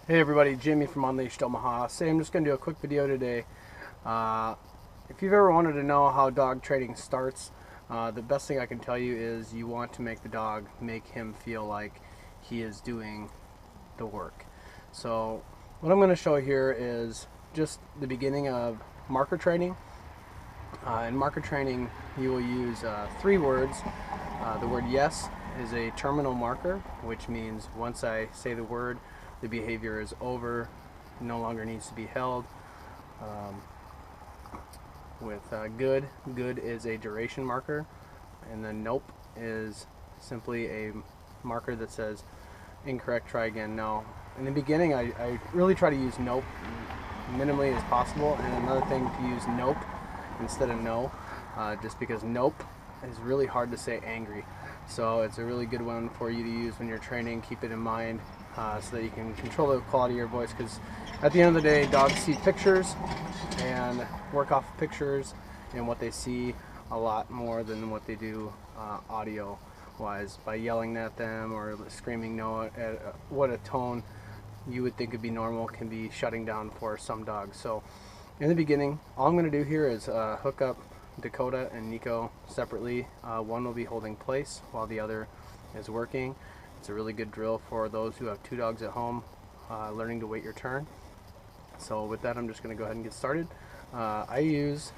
Hey everybody, Jimmy from Unleashed Omaha. I'm just going to do a quick video today. If you've ever wanted to know how dog training starts, the best thing I can tell you is you want to make the dog, make him feel like he is doing the work. So what I'm going to show here is just the beginning of marker training. In marker training you will use three words. The word yes is a terminal marker, which means once I say the word, the behavior is over, no longer needs to be held. With good is a duration marker, and then nope is simply a marker that says incorrect, try again, no. In the beginning I really try to use nope minimally as possible, and another thing to use nope instead of no, just because nope is really hard to say angry. So it's a really good one for you to use when you're training. Keep it in mind so that you can control the quality of your voice, because at the end of the day dogs see pictures and work off of pictures and what they see a lot more than what they do audio wise. By yelling at them or screaming no at what a tone you would think would be normal can be shutting down for some dogs. So in the beginning, all I'm going to do here is hook up Dakota and Nico separately. One will be holding place while the other is working. It's a really good drill for those who have two dogs at home learning to wait your turn. So with that, I'm just going to go ahead and get started. I use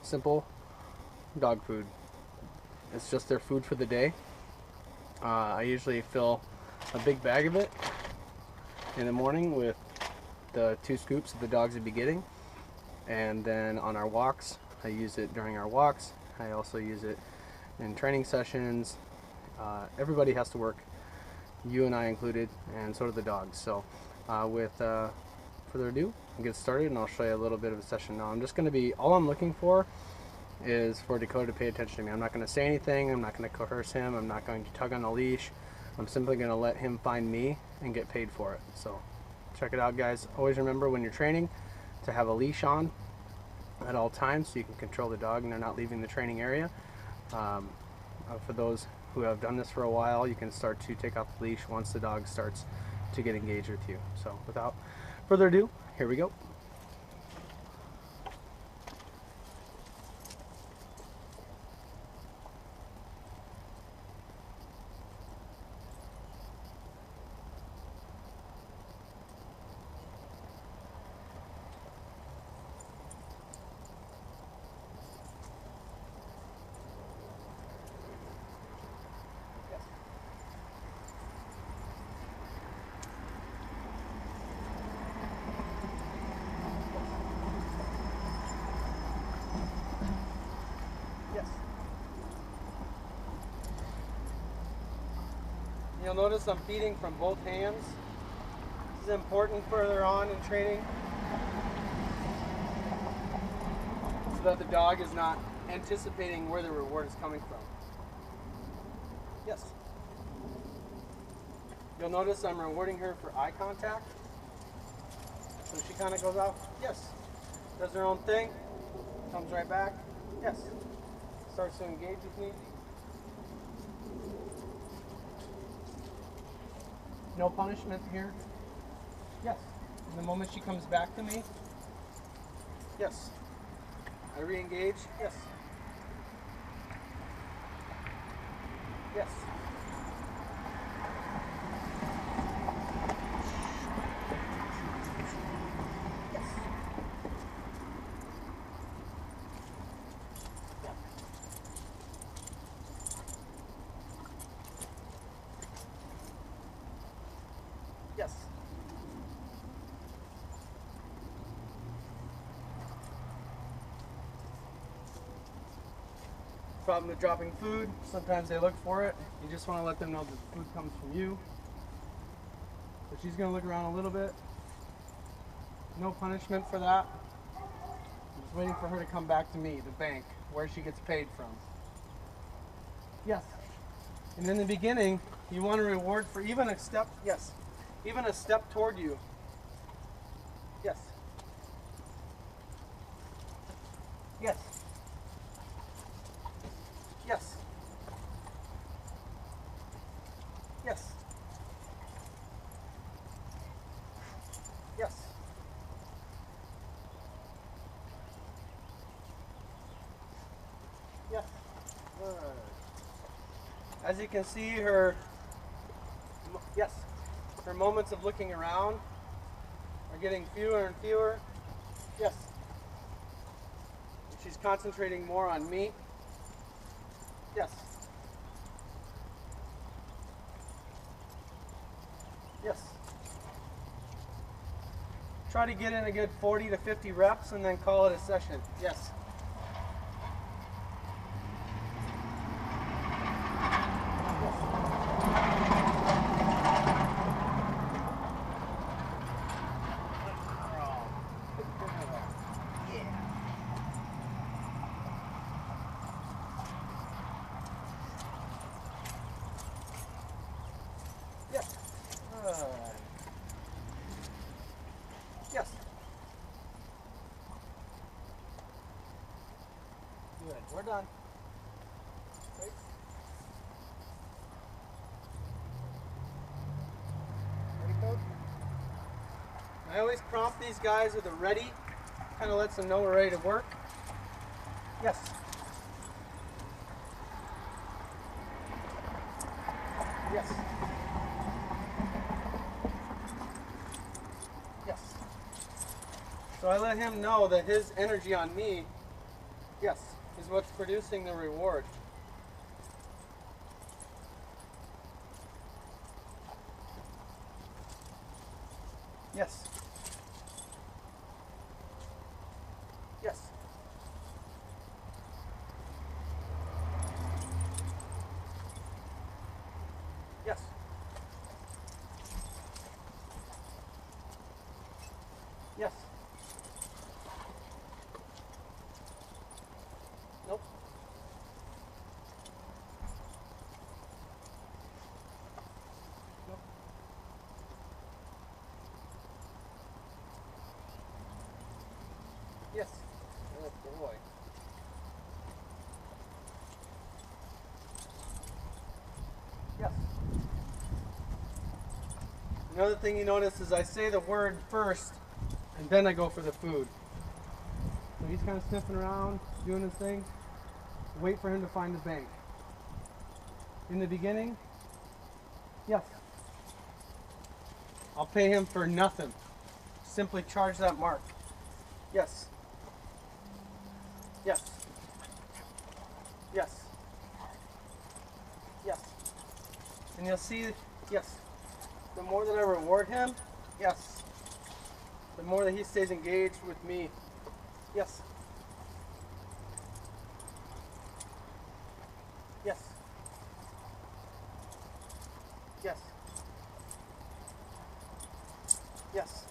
simple dog food. It's just their food for the day. I usually fill a big bag of it in the morning with the 2 scoops that the dogs would be getting, and then on our walks I use it during our walks. I also use it in training sessions. Everybody has to work, you and I included, and so do the dogs. So with further ado, I'll get started and I'll show you a little bit of a session. Now I'm just going to be, all I'm looking for is for Dakota to pay attention to me. I'm not going to say anything, I'm not going to coerce him, I'm not going to tug on the leash. I'm simply going to let him find me and get paid for it. So check it out, guys. Always remember when you're training to have a leash on at all times so you can control the dog and they're not leaving the training area. For those who have done this for a while, you can start to take off the leash once the dog starts to get engaged with you. So without further ado, here we go. You'll notice I'm feeding from both hands. This is important further on in training, so that the dog is not anticipating where the reward is coming from. Yes. You'll notice I'm rewarding her for eye contact. So she kind of goes out, yes. Does her own thing, comes right back, yes. Starts to engage with me. No punishment here. Yes. And the moment she comes back to me, yes. I re-engage. Yes. Yes. Yes. Yes. Problem with dropping food, sometimes they look for it. You just want to let them know that the food comes from you. So she's going to look around a little bit. No punishment for that. I'm just waiting for her to come back to me, the bank, where she gets paid from. Yes. And in the beginning, you want a reward for even a step. Yes. Even a step toward you. Yes. Yes. Yes. Yes. As you can see, her moments of looking around are getting fewer and fewer. Yes. She's concentrating more on me. Yes. Yes. Try to get in a good 40 to 50 reps and then call it a session. Yes. Yes. Yes. Good. We're done. Right. Ready, coach? I always prompt these guys with a ready. Kind of lets them know we're ready to work. Yes. Yes. Yes. So I let him know that his energy on me, yes, is what's producing the reward. Yes. Yes. Yes. Yes. Nope. Nope. Yes. Good boy. Yes. Another thing you notice is I say the word first and then I go for the food. So he's kind of sniffing around, doing his thing. Wait for him to find the bank. In the beginning, yes. I'll pay him for nothing. Simply charge that mark. Yes. Yes. Yes. Yes. And you'll see, yes, the more that I reward him, yes, the more that he stays engaged with me. Yes. Yes. Yes. Yes.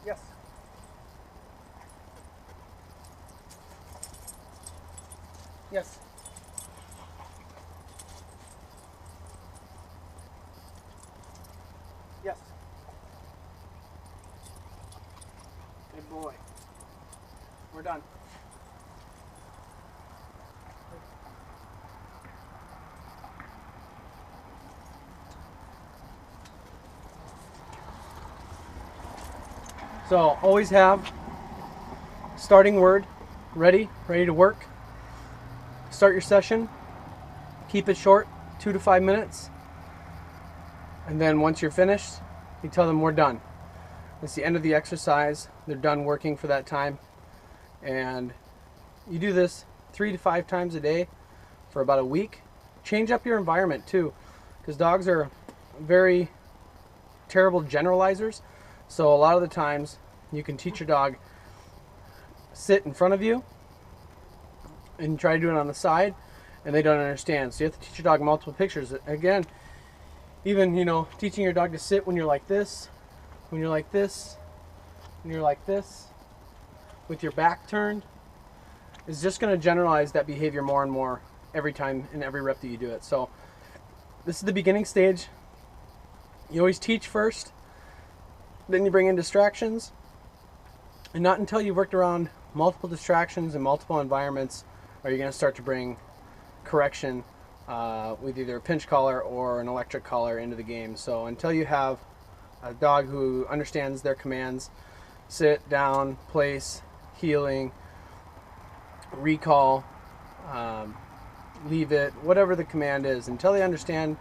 Yes. Yes. Yes. Good boy. We're done. So always have starting word ready to work. Start your session. Keep it short, 2 to 5 minutes. And then once you're finished, you tell them we're done. It's the end of the exercise. They're done working for that time. And you do this 3 to 5 times a day for about a week. Change up your environment too, because dogs are very terrible generalizers. So a lot of the times you can teach your dog sit in front of you and try to do it on the side, and they don't understand. So you have to teach your dog multiple pictures. Again, even, teaching your dog to sit when you're like this, when you're like this, when you're like this, with your back turned, is just going to generalize that behavior more and more every time in every rep that you do it. So this is the beginning stage. You always teach first, then you bring in distractions, and not until you've worked around multiple distractions and multiple environments are you going to start to bring correction with either a pinch collar or an electric collar into the game. So until you have a dog who understands their commands, sit, down, place, heeling, recall, leave it, whatever the command is, until they understand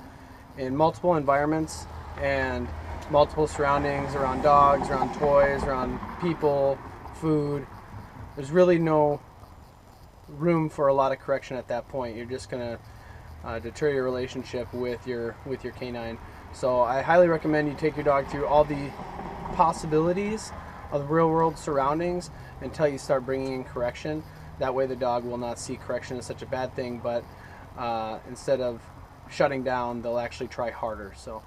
in multiple environments and multiple surroundings, around dogs, around toys, around people, food. There's really no room for a lot of correction at that point. You're just gonna deter your relationship with your canine. So I highly recommend you take your dog through all the possibilities of real world surroundings until you start bringing in correction. That way the dog will not see correction as such a bad thing, but instead of shutting down, they'll actually try harder. So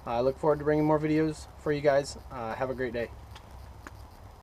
I look forward to bringing more videos for you guys. Have a great day.